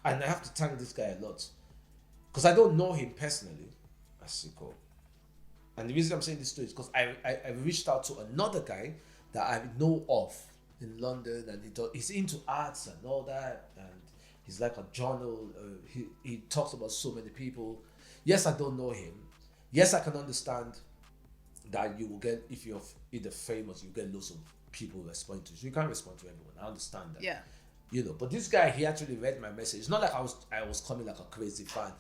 And I have to thank this guy a lot, because I don't know him personally, and the reason I'm saying this story is because I reached out to another guy that I know of in London, and he's into arts and all that, and he's like a journal. He talks about so many people. Yes, I don't know him. Yes, I can understand that you will get, if you're either famous, you get lots of people responding to you. So you can't respond to everyone. I understand that. Yeah. But this guy, he actually read my message. It's not like I was coming like a crazy fan.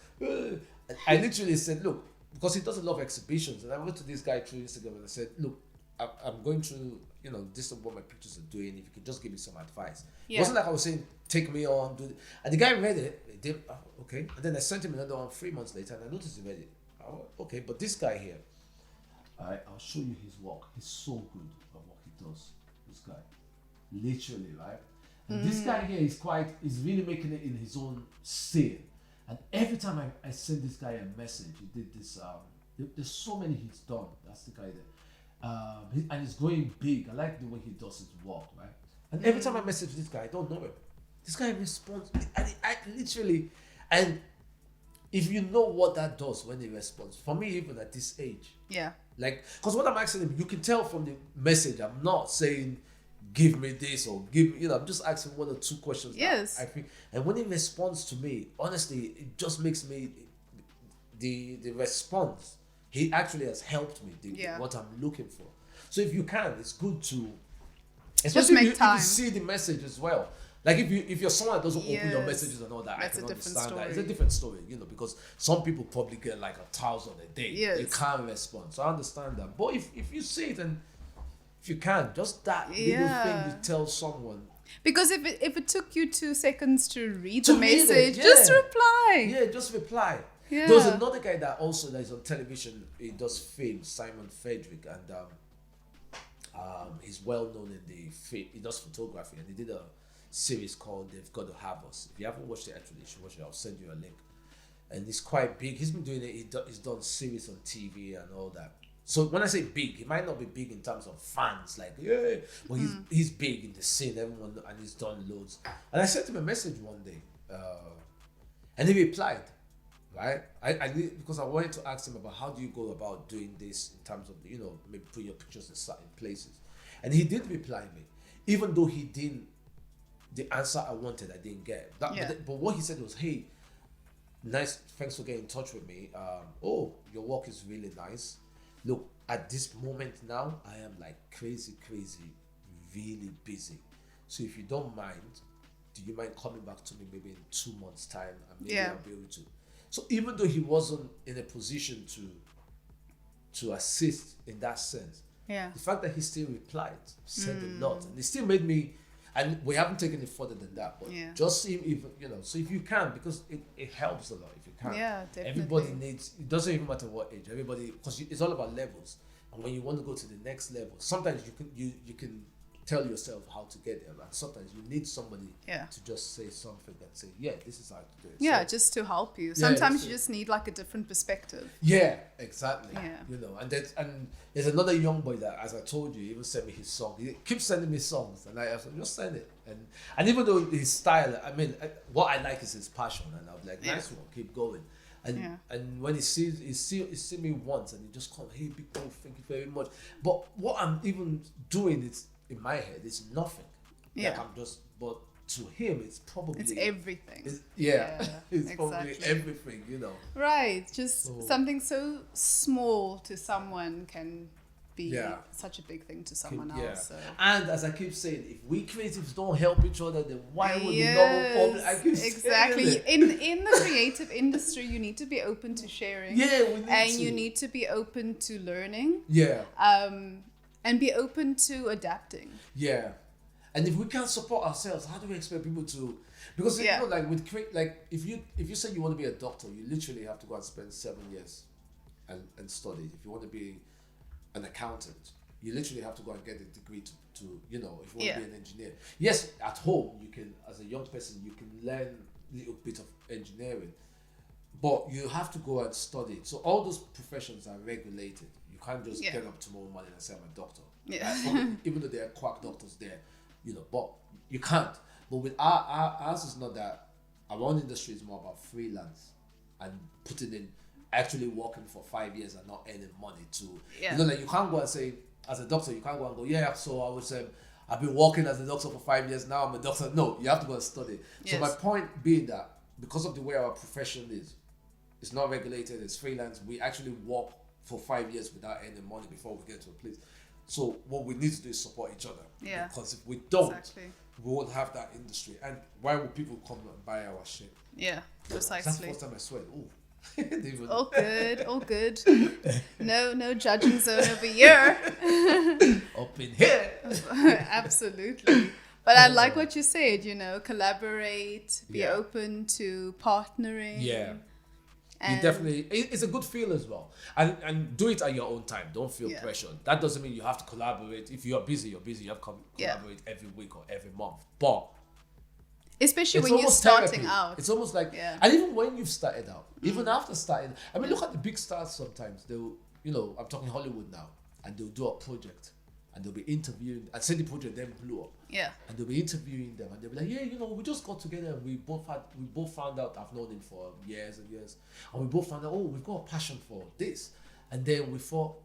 I literally said, look, because he does a lot of exhibitions, and I went to this guy through Instagram and I said, look, I'm going through, this is what my pictures are doing. If you could just give me some advice. Yeah. It wasn't like I was saying, take me on, do it. And the guy read it. He did, okay. And then I sent him another one 3 months later, and I noticed he read it. Okay, but this guy here, I'll show you his work. He's so good at what he does. This guy, literally, right? And this guy here is really making it in his own style. And every time I send this guy a message, he did this. There's so many he's done. That's the guy there. And he's growing big. I like the way he does his work, right? And every time I message this guy, I don't know him. This guy responds, and I literally, and if you know what that does when he responds, for me, even at this age, like, because what I'm asking him, you can tell from the message, I'm not saying, give me this or give me, I'm just asking one or two questions. Yes. I think, and when he responds to me, honestly, it just makes me, the response, he actually has helped me, what I'm looking for. So if you can, it's good to, especially if you see the message as well. Like if you're someone that doesn't open your messages and all that, I can understand that. It's a different story, because some people probably get like 1,000 a day. You can't respond. So I understand that. But if you see it, and if you can, just that little thing you tell someone. Because if it took you 2 seconds to read the message, just reply. Yeah, just reply. Yeah. There was another guy that is on television. He does film, Simon Frederick, and he's well known in the film. He does photography, and he did a series called They've Got to Have Us. If you haven't watched it, actually, you should watch it. I'll send you a link. And it's quite big. He's been doing it. He's done series on TV and all that. So when I say big, he might not be big in terms of fans, like, but he's big in the scene, everyone, and he's done loads. And I sent him a message one day, and he replied, right? Because I wanted to ask him about how do you go about doing this in terms of, maybe put your pictures in certain places. And he did reply me, even though he didn't, the answer I wanted, I didn't get. But what he said was, hey, nice, thanks for getting in touch with me. Your work is really nice. Look, at this moment now, I am like crazy, really busy. So if you don't mind, do you mind coming back to me maybe in 2 months' time, and maybe I'll be able to. So even though he wasn't in a position to assist in that sense, the fact that he still replied said a lot, and it still made me. And we haven't taken it further than that, but just see if so if you can, because it helps a lot if you can. Yeah, definitely. Everybody needs. It doesn't even matter what age. Everybody, because it's all about levels. And when you want to go to the next level, sometimes you can tell yourself how to get there, and sometimes you need somebody to just say something and say, this is how to do it. Yeah, so, just to help you. Sometimes you just need like a different perspective. Yeah, exactly. Yeah. And there's another young boy that, as I told you, even sent me his song. He keeps sending me songs, and I said, just send it. And even though his style, I mean, what I like is his passion, and I was like, nice one, keep going. And when he see me once, and he just comes, hey, big boy, thank you very much. But what I'm even doing is, in my head, it's nothing. Like I'm just, but to him, it's probably... It's everything. It's exactly. Probably everything, Right. Just something so small to someone can be such a big thing to someone else. So. And as I keep saying, if we creatives don't help each other, then why would the normal public? I keep saying in the creative industry, you need to be open to sharing. Yeah, we need and to. You need to be open to learning. Yeah. And be open to adapting. Yeah. And if we can't support ourselves, how do we expect people to? Because like if you say you want to be a doctor, you literally have to go and spend 7 years and study. If you want to be an accountant, you literally have to go and get a degree to if you want to be an engineer. Yes, at home you can, as a young person, you can learn a little bit of engineering, but you have to go and study. So all those professions are regulated. You can't just get up tomorrow morning and say I'm a doctor. Even though there are quack doctors there, but you can't. But with ours is not that. Our own industry is more about freelance and putting in, actually working for 5 years and not earning money to. Like you can't go and say, as a doctor, you can't go and go, so I would say, I've been working as a doctor for 5 years, now I'm a doctor. No, you have to go and study. So my point being that, because of the way our profession is, it's not regulated, it's freelance, we actually work for 5 years without earning money before we get to a place. So what we need to do is support each other. Yeah. Because if we don't, we won't have that industry. And why would people come and buy our shit? Yeah, precisely. That's the first time I sweat. All good. No judging zone over here. Up in here. Absolutely. But I like what you said, collaborate, be open to partnering. Yeah. You definitely, it's a good feel as well. And do it at your own time. Don't feel pressured. That doesn't mean you have to collaborate. If you're busy, you're busy. You have to collaborate every week or every month. But especially when you're starting out. It's almost like, and even when you've started out, even after starting, I mean, look at the big stars sometimes. They'll, I'm talking Hollywood now. and they'll do a project, and they'll be interviewing. And say the project then blew up. Yeah. And they'll be interviewing them, and they'll be like, yeah, we just got together, and we both found out, I've known him for years and years, and we both found out, oh, we've got a passion for this, and then we thought,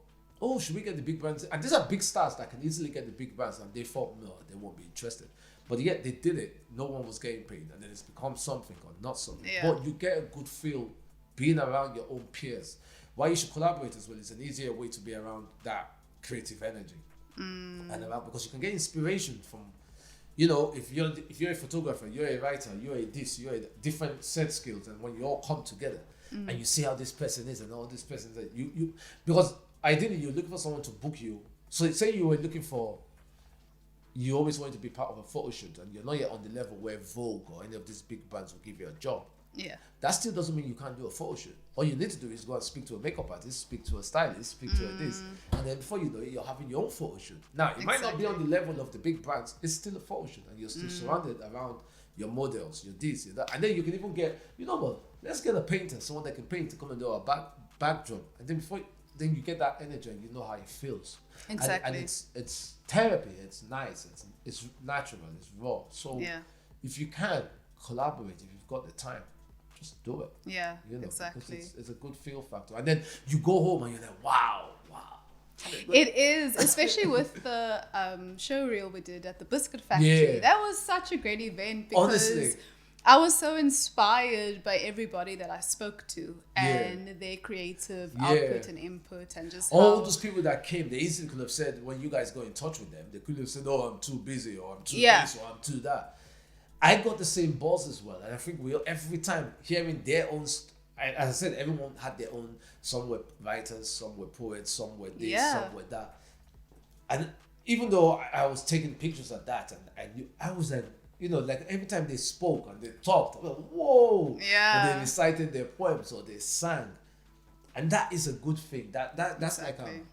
oh, should we get the big brands? And these are big stars that can easily get the big brands, and they thought, no, they won't be interested. But yet they did it. No one was getting paid, and then it's become something or not something. Yeah. But you get a good feel being around your own peers. Why you should collaborate as well is an easier way to be around that creative energy, and around, because you can get inspiration from, if you're a photographer, you're a writer, you're a different set skills, and when you all come together and you see how this person is and all this person is, you because ideally you're looking for someone to book you. So say you were looking for, you always want to be part of a photo shoot, and you're not yet on the level where Vogue or any of these big brands will give you a job. Yeah. That still doesn't mean you can't do a photo shoot. All you need to do is go and speak to a makeup artist, speak to a stylist, speak to a this, and then before you know it, you're having your own photo shoot. Now, it might not be on the level of the big brands, it's still a photo shoot, and you're still surrounded around your models, your this, your that. And then you can even get, let's get a painter, someone that can paint, to come and do a backdrop. And then then you get that energy, and you know how it feels. Exactly. And it's therapy, it's nice, it's natural, it's raw. So if you can collaborate, if you've got the time, just do it. Yeah, exactly. It's a good feel factor. And then you go home and you're like, wow. It is, especially with the show reel we did at the Biscuit Factory. Yeah. That was such a great event, because honestly, I was so inspired by everybody that I spoke to and their creative output and input, and just all those people that came, they easily could have said, when you guys got in touch with them, they could have said, oh, I'm too busy, or I'm too this, or I'm too that. I got the same buzz as well, and I think we every time hearing their own, as I said, everyone had their own. Some were writers, some were poets, some were this, some were that. And even though I was taking pictures of that, and I was like, like every time they spoke and they talked, I was like, whoa, yeah, or they recited their poems or they sang, and that is a good thing. That's exactly. like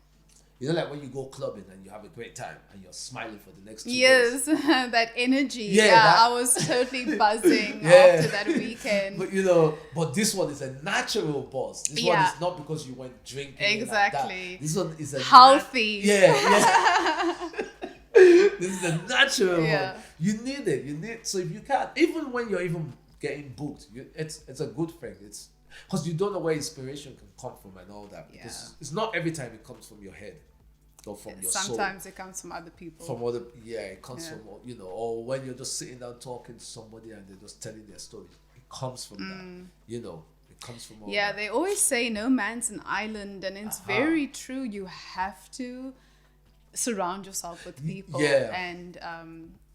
like when you go clubbing and you have a great time and you're smiling for the next 2 days. Yes, that energy. I was totally buzzing after that weekend. But this one is a natural buzz. This one is not because you went drinking. Exactly. Like this one is a healthy. This is a natural one. You need it. So if you can't, even when you're even getting booked, it's a good thing. It's because you don't know where inspiration can come from and all that. Because it's not every time it comes from your head. Or from your soul. Sometimes it comes from other people. It comes from, or when you're just sitting down talking to somebody and they're just telling their stories. It comes from that, it comes from all that. They always say no man's an island, and it's very true. You have to surround yourself with people. And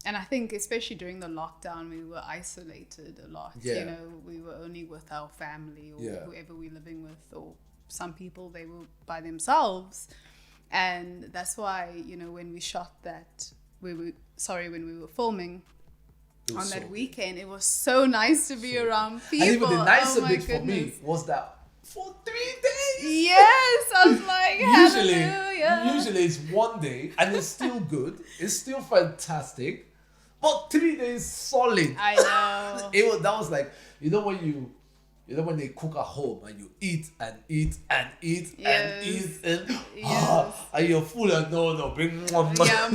I think especially during the lockdown, we were isolated a lot. We were only with our family or whoever we're living with, or some people, they were by themselves. And that's why, when we shot that, when we were filming on that weekend, it was so nice to be around people. And even the nicer bit for me was that for 3 days. Yes, I was like, usually it's 1 day and it's still good. It's still fantastic. But 3 days solid. I know. That was like, when they cook at home and you eat and eat and eat and eat and you're full and no, bring more. Yeah,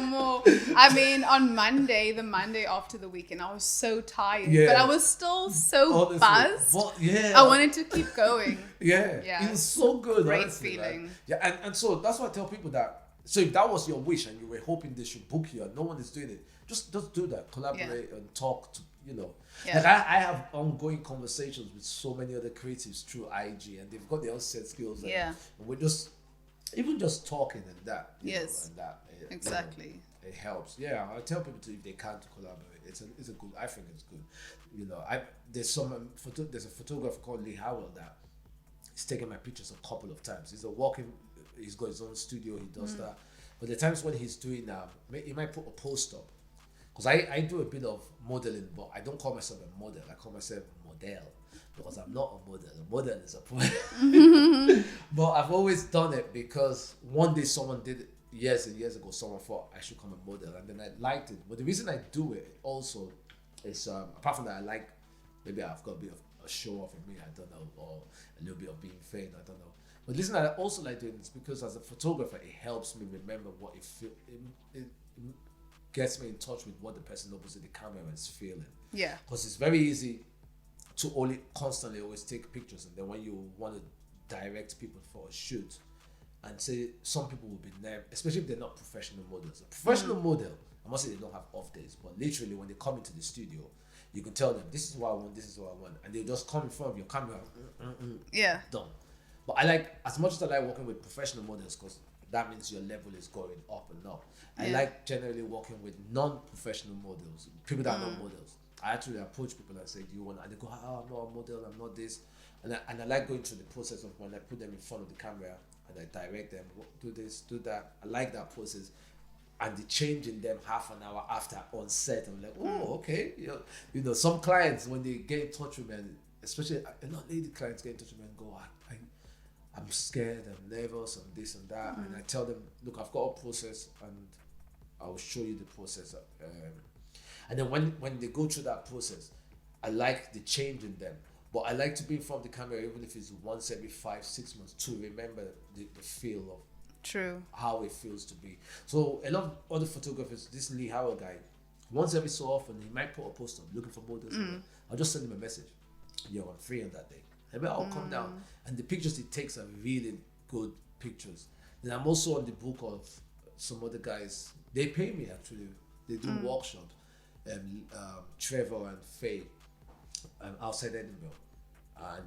more. I mean, on Monday, the Monday after the weekend, I was so tired, but I was still so buzzed. I wanted to keep going. It was so good. Great honestly, feeling. And so that's why I tell people that. So if that was your wish and you were hoping they should book you and no one is doing it, just do that. Collaborate and talk to. Like I have ongoing conversations with so many other creatives through IG, and they've got their own set skills. And we're just talking and that. Exactly. It helps. Yeah, I tell people if they can to collaborate. It's a good. I think it's good. There's a photographer called Lee Howell that he's taken my pictures a couple of times. He's got his own studio. He does that. But the times when he's doing he might put a post up. Because I do a bit of modeling, but I don't call myself a model. I call myself a model because I'm not a model. A model is a poet. But I've always done it because one day someone did it years and years ago. Someone thought I should come a model, and then I liked it. But the reason I do it also is apart from that, I maybe I've got a bit of a show off in me. I don't know, or a little bit of being vain. I don't know. But listen, I also like doing this because as a photographer, it helps me remember what it feel. It gets me in touch with what the person opposite the camera is feeling. Yeah. Because it's very easy to only constantly always take pictures, and then when you want to direct people for a shoot, and say some people will be nervous, especially if they're not professional models. A professional model, I must say they don't have off days, but literally when they come into the studio, you can tell them this is what I want, this is what I want, and they'll just come in front of your camera, yeah, done. But I like, as much as I like working with professional models, because that means your level is going up and up. I like generally working with non-professional models, people that are not models. I actually approach people and say, do you want, and they go, oh, I'm not a model, I'm not this. And I like going through the process of when I put them in front of the camera and I direct them, do this, do that. I like that process. And the change in them half an hour after on set, I'm like, oh, okay. You know, some clients, when they get in touch with me, and especially lady clients get in touch with me and go, I'm scared, I'm nervous, and this and that. And I tell them, look, I've got a process and I will show you the process. And then when they go through that process, I like the change in them. But I like to be in front of the camera, even if it's once every 5-6 months, to remember the feel of how it feels to be. So a lot of other photographers, this Lee Howard guy, once every so often, he might put a post up looking for models. I'll just send him a message. Yo, I'm free on that day. Maybe I'll come down. And the pictures he takes are really good pictures. Then I'm also on the book of some other guys. They pay me actually. They do workshops. Trevor and Faye outside Edinburgh. And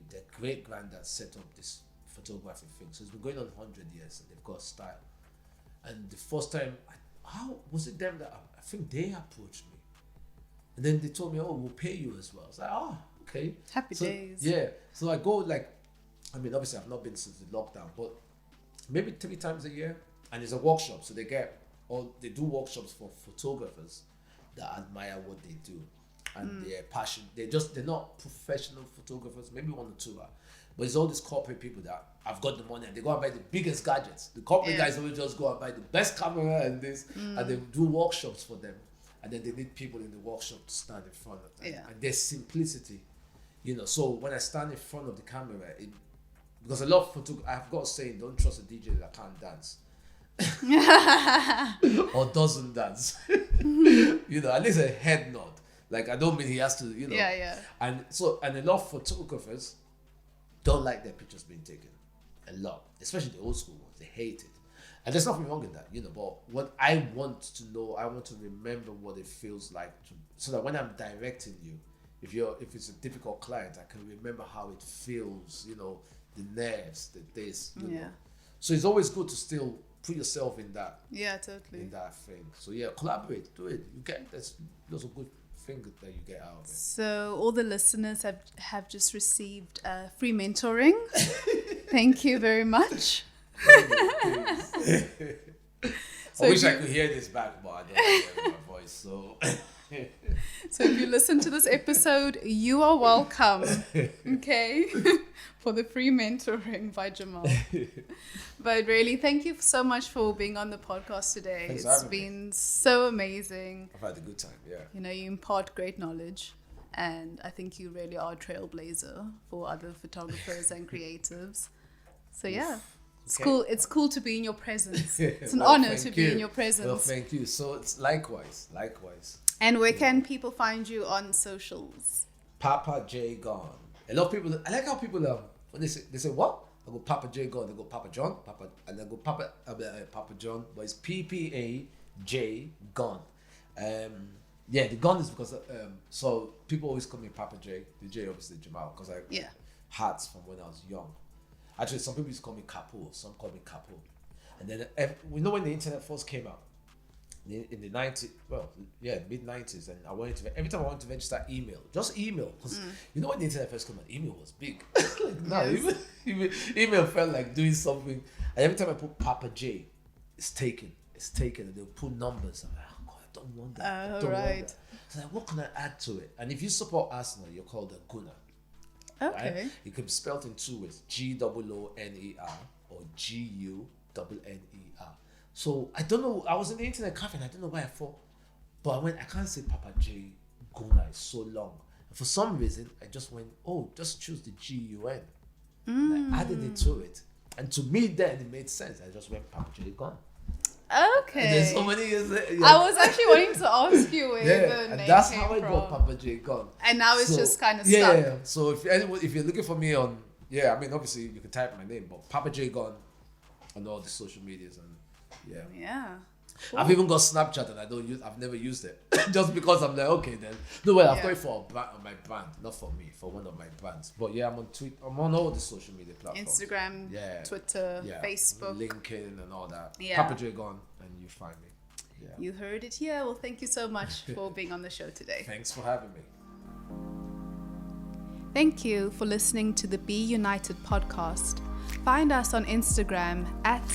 their great granddad set up this photography thing. So it's been going on 100 years and they've got style. And the first time, how was it them that I think they approached me? And then they told me, oh, we'll pay you as well. I was like, oh, okay. Happy days. Yeah. So I go obviously I've not been since the lockdown, but maybe 3 times a year. And it's a workshop. So they do workshops for photographers that admire what they do. And they're passionate. They're not professional photographers, maybe 1 or 2 are. But it's all these corporate people that have got the money and they go and buy the biggest gadgets. The corporate guys always just go and buy the best camera and this, and they do workshops for them. And then they need people in the workshop to stand in front of them. And there's simplicity, So when I stand in front of the camera, because a lot of photographers, I've got a saying, don't trust a DJ that can't dance. Or doesn't dance. At least a head nod. Like, I don't mean he has to, And a lot of photographers don't like their pictures being taken. A lot. Especially the old school ones. They hate it. And there's nothing wrong in that, But what I want to know, I want to remember what it feels like so that when I'm directing you, if it's a difficult client, I can remember how it feels, the nerves, the this, know. So it's always good to still put yourself in that. Yeah, totally. In that thing. So collaborate, do it. You get there's a good thing that you get out of it. So all the listeners have just received free mentoring. Thank you very much. So I wish I could hear this back, but I don't hear my voice. So so if you listen to this episode, you are welcome. Okay. For the free mentoring by Jamal. But really, thank you so much for being on the podcast today. It's been so amazing. I've had a good time, yeah. You impart great knowledge. And I think you really are a trailblazer for other photographers and creatives. So it's cool. It's cool to be in your presence. It's an honor to be in your presence. Well, thank you. So it's likewise. And where can people find you on socials? Papa J Gone. A lot of people, I like how people when they say what? I go Papa J Gone. They go Papa John, and I go Papa John, but it's PPAJ Gone. The Gone is because so people always call me Papa J. The J obviously Jamal because I hats from when I was young. Actually, some people used to call me Capo. Some call me Capo. And then we know when the internet first came out in the 90s, mid 90s, and every time I wanted to register email, just email, because when the internet first came out, email was big. Email felt like doing something. And every time I put Papa J, it's taken, and they'll put numbers. I'm like, oh God, I don't want that. I don't want that. So like, what can I add to it? And if you support Arsenal, you're called a Gunner. Okay. Right? It can be spelled in 2 ways: GOONER or GUNNER. So I don't know. I was in the internet cafe and I don't know why I thought, but I can't say Papa J Guna is so long. And for some reason, I just went, just choose the GUN. And I added it to it. And to me then it made sense. I just went Papajgun. Okay. And then so many years later, I was actually wanting to ask you where the and name that's came how I from. got Papajgun. And now it's just kind of stuck. Yeah. So if you're looking for me on, I mean obviously you can type my name, but Papajgun on all the social medias and Yeah. Cool. I've even got Snapchat and I've never used it just because I'm like, okay then. No way, I've got it for a brand, my brand, not for me, for one of my brands. But yeah, I'm on all the social media platforms. Instagram, Twitter, Facebook, LinkedIn and all that. Yeah. Papajgun and you find me. Yeah. You heard it here. Well, thank you so much for being on the show today. Thanks for having me. Thank you for listening to the Be United podcast. Find us on Instagram at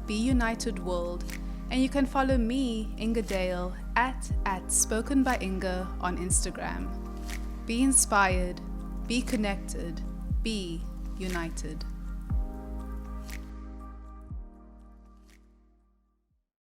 BeUnitedWorld. And you can follow me, Inga Dale, at Spoken by Inga on Instagram. Be inspired, be connected, be united.